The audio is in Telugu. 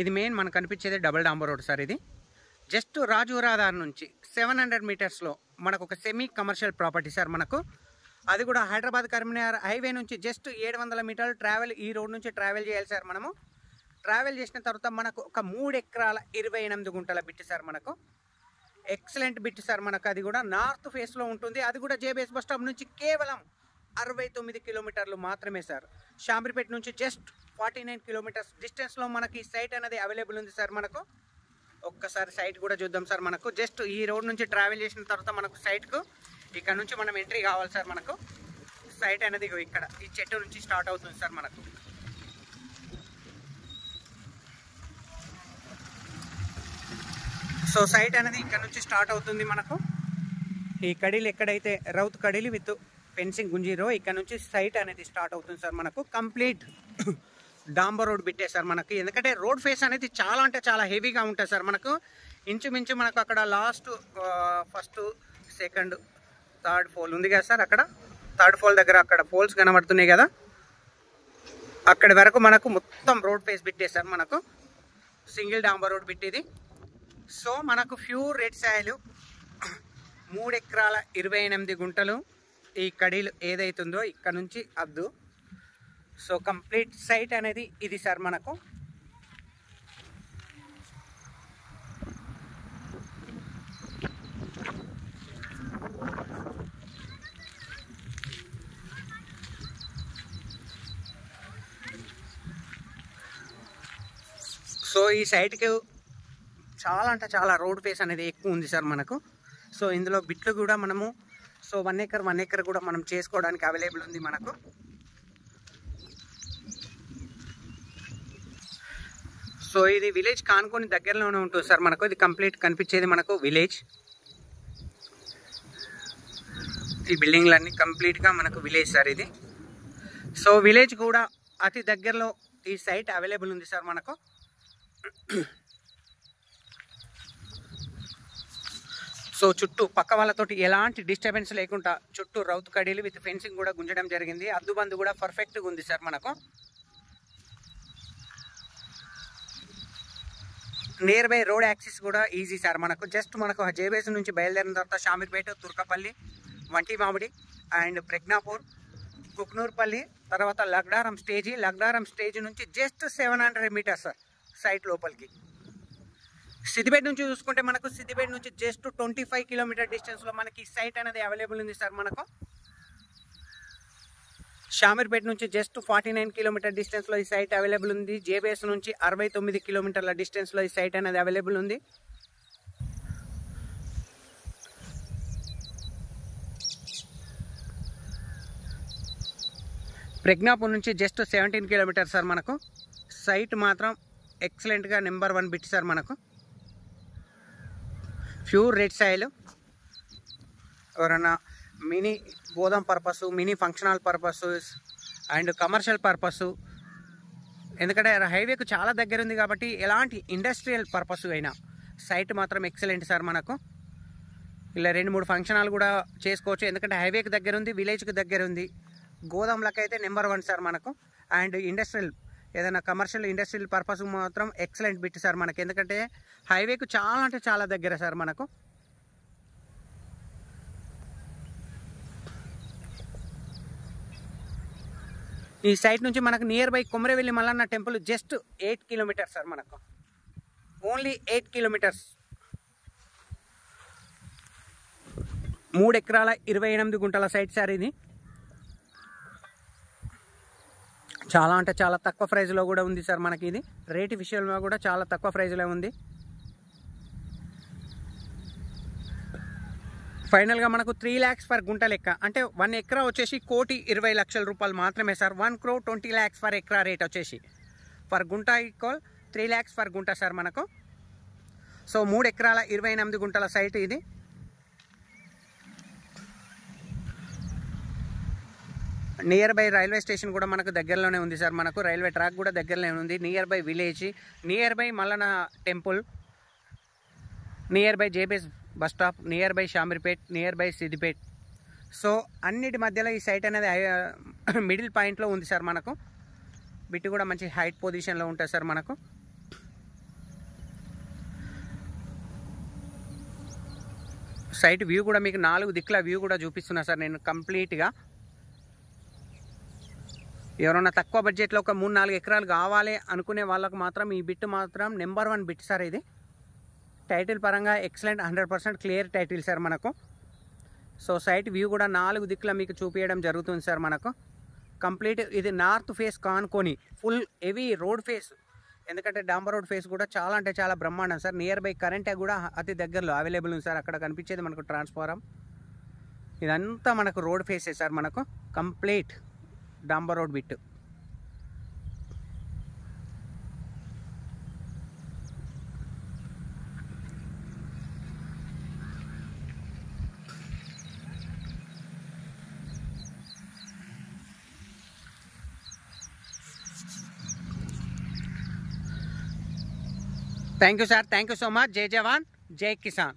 ఇది మెయిన్ మనకు కనిపించేది డబుల్ డాంబర్ రోడ్ సార్. ఇది జస్ట్ రాజు రహదారి నుంచి 700 మీటర్స్లో మనకు ఒక సెమీ కమర్షియల్ ప్రాపర్టీ సార్. మనకు అది కూడా హైదరాబాద్ కరీంనగర్ హైవే నుంచి జస్ట్ 700 మీటర్లు ట్రావెల్, ఈ రోడ్ నుంచి ట్రావెల్ చేయాలి సార్. మనము ట్రావెల్ చేసిన తర్వాత మనకు ఒక 3 ఎకరాల 28 గుంటల బిట్ సార్. మనకు ఎక్సలెంట్ బిట్ సార్. మనకు అది కూడా నార్త్ ఫేస్లో ఉంటుంది. అది కూడా జేబీఎస్ బస్ స్టాప్ నుంచి కేవలం 69 కిలోమీటర్లు మాత్రమే సార్. షాంబీర్పేట నుంచి జస్ట్ 49 కిలోమీటర్స్ డిస్టెన్స్లో మనకి సైట్ అనేది అవైలబుల్ ఉంది సార్. మనకు ఒక్కసారి సైట్ కూడా చూద్దాం సార్. మనకు జస్ట్ ఈ రోడ్ నుంచి ట్రావెల్ చేసిన తర్వాత మనకు సైట్కు ఇక్కడ నుంచి మనం ఎంట్రీ కావాలి సార్. మనకు సైట్ అనేది ఇక్కడ ఈ చెట్టు నుంచి స్టార్ట్ అవుతుంది సార్. మనకు సో సైట్ అనేది ఇక్కడ నుంచి స్టార్ట్ అవుతుంది. మనకు ఈ కడీలు ఎక్కడైతే రౌత్ కడీలు విత్ ఫెన్సింగ్ గుంజీరో ఇక్కడ నుంచి సైట్ అనేది స్టార్ట్ అవుతుంది సార్. మనకు కంప్లీట్ డాంబర్ రోడ్ బిట్టే సార్ మనకి. ఎందుకంటే రోడ్ ఫేస్ అనేది చాలా అంటే చాలా హెవీగా ఉంటుంది సార్. మనకు ఇంచుమించు మనకు అక్కడ last first second third poll ఉంది కదా సార్. అక్కడ థర్డ్ పోల్ దగ్గర అక్కడ పోల్స్ కనబడుతున్నాయి కదా, అక్కడి వరకు మనకు మొత్తం రోడ్ ఫేస్ బిట్టే సార్. మనకు సింగిల్ డాంబర్ రోడ్ బిట్టేది. సో మనకు ప్యూర్ రెడ్ సాయిల్ 3 ఎకరాల 28 గుంటలు ఈ కడీలు ఏదైతుందో ఇక్కడ నుంచి అద్దు. సో కంప్లీట్ సైట్ అనేది ఇది సార్. మనకు సో ఈ సైట్కి చాలా అంటే చాలా రోడ్ ఫేస్ అనేది ఎక్కువ ఉంది సార్ మనకు. సో ఇందులో బిట్లు కూడా మనము సో 1 ఎకర్ కూడా మనం చేసుకోవడానికి అవైలబుల్ ఉంది మనకు. సో ఇది విలేజ్ కానుకొని దగ్గరలోనే ఉంటుంది సార్. మనకు ఇది కంప్లీట్ కనిపించేది మనకు విలేజ్. ఈ బిల్డింగ్లన్నీ కంప్లీట్గా మనకు విలేజ్ సార్ ఇది. సో విలేజ్ కూడా అతి దగ్గరలో ఈ సైట్ అవైలబుల్ ఉంది సార్ మనకు. సో చుట్టూ పక్క వాళ్ళతోటి ఎలాంటి డిస్టర్బెన్స్ లేకుండా చుట్టూ రౌత్ కడీలు విత్ ఫెన్సింగ్ కూడా గుంజడం జరిగింది. అద్దుబందు కూడా పర్ఫెక్ట్గా ఉంది సార్. మనకు నియర్ బై రోడ్ యాక్సిస్ కూడా ఈజీ సార్. మనకు జస్ట్ మనకు జేబీఎస్ నుంచి బయలుదేరిన తర్వాత షామీర్పేట, తుర్కపల్లి, వంటి మామిడి అండ్ ప్రజ్ఞాపూర్, కుక్నూర్పల్లి, తర్వాత లగ్డారం స్టేజీ నుంచి జస్ట్ 700 మీటర్స్ సార్ సైట్ లోపలికి. సిద్దిపేట నుంచి చూసుకుంటే మనకు సిద్దిపేట నుంచి జస్ట్ 25 కిలోమీటర్ డిస్టెన్స్లో మనకి సైట్ అనేది అవైలబుల్ ఉంది సార్. మనకు షామీర్పేట నుంచి జస్ట్ 49 కిలోమీటర్ డిస్టెన్స్లో ఈ సైట్ అవైలబుల్ ఉంది. జేబీఎస్ నుంచి 69 కిలోమీటర్ల డిస్టెన్స్లో ఈ సైట్ అనేది అవైలబుల్ ఉంది. ప్రజ్ఞాపూర్ నుంచి జస్ట్ 17 కిలోమీటర్స్ సార్. మనకు సైట్ మాత్రం ఎక్సలెంట్గా నెంబర్ 1 బిట్ సార్. మనకు ప్యూర్ రెడ్ సాయిల్. ఎవరన్నా మినీ గోదాం purpose, mini functional purpose and commercial purpose, ఎందుకంటే హైవేకు చాలా దగ్గర ఉంది కాబట్టి ఎలాంటి ఇండస్ట్రియల్ పర్పస్ అయినా సైట్ మాత్రం ఎక్సలెంట్ సార్. మనకు ఇలా 2-3 ఫంక్షనాలు కూడా చేసుకోవచ్చు. ఎందుకంటే హైవేకి దగ్గర ఉంది, విలేజ్కి దగ్గర ఉంది. గోదాంలకు అయితే నెంబర్ 1 సార్ మనకు. అండ్ ఇండస్ట్రియల్ ఏదైనా కమర్షియల్ ఇండస్ట్రియల్ పర్పస్ మాత్రం ఎక్సలెంట్ బిట్ సార్ మనకి. ఎందుకంటే హైవేకు చాలా అంటే చాలా దగ్గర సార్ మనకు. ఈ సైట్ నుంచి మనకు near by Komaravelli Mallanna temple just 8 kilometres sir. మనకు ఓన్లీ 8 కిలోమీటర్స్. 3 ఎకరాల 28 గుంటల సైట్ సార్ ఇది. చాలా అంటే చాలా తక్కువ ప్రైస్లో కూడా ఉంది సార్ మనకి. ఇది రేటు విషయంలో కూడా చాలా తక్కువ ప్రైస్లో ఉంది. ఫైనల్గా మనకు 3 lakhs పర్ గుంట లెక్క, అంటే 1 ఎకరా వచ్చేసి 1,20,00,000 రూపాయలు మాత్రమే సార్. 1,20 lakhs పర్ ఎకరా రేట్ వచ్చేసి పర్ గుంట ఈక్వల్ 3 lakhs పర్ గుంట సార్ మనకు. సో 3 ఎకరాల 28 గుంటల సైట్ ఇది. నియర్ బై రైల్వే స్టేషన్ కూడా మనకు దగ్గరలోనే ఉంది సార్. మనకు రైల్వే ట్రాక్ కూడా దగ్గరలోనే ఉంది. Near by village, near by Mallanna temple, near by JBS bus stop, near by Shamirpet, near by Siddipet. So అన్నిటి మధ్యలో ఈ సైట్ అనేది మిడిల్ పాయింట్లో ఉంది సార్. మనకు బిట్ కూడా మంచి హైట్ పొజిషన్లో ఉంటుంది సార్. మనకు సైట్ వ్యూ కూడా మీకు 4 దిక్కుల వ్యూ కూడా చూపిస్తున్నా సార్ నేను కంప్లీట్గా. ఎవరైనా తక్కువ బడ్జెట్లో ఒక 3-4 ఎకరాలు కావాలి అనుకునే వాళ్ళకు మాత్రం ఈ బిట్ మాత్రం నెంబర్ 1 బిట్ సార్ ఇది. టైటిల్ పరంగా ఎక్సలెంట్ 100% క్లియర్ టైటిల్ సార్ మనకు. సో సైట్ వ్యూ కూడా 4 దిక్కుల మీకు చూపించడం జరుగుతుంది సార్ మనకు. కంప్లీట్ ఇది నార్త్ ఫేస్ కానుకొని ఫుల్ హెవీ రోడ్ ఫేస్, ఎందుకంటే డాంబర్ రోడ్ ఫేస్ కూడా చాలా అంటే చాలా బ్రహ్మాండం సార్. నియర్ బై కరెంట్ కూడా అతి దగ్గరలో అవైలబుల్ ఉంది సార్. అక్కడ కనిపించేది మనకు ట్రాన్స్ఫారం. ఇదంతా మనకు రోడ్ ఫేసే సార్ మనకు, కంప్లీట్ డాంబర్ road bit. Thank you sir, thank you so much. జై జవాన్ జై కిసాన్.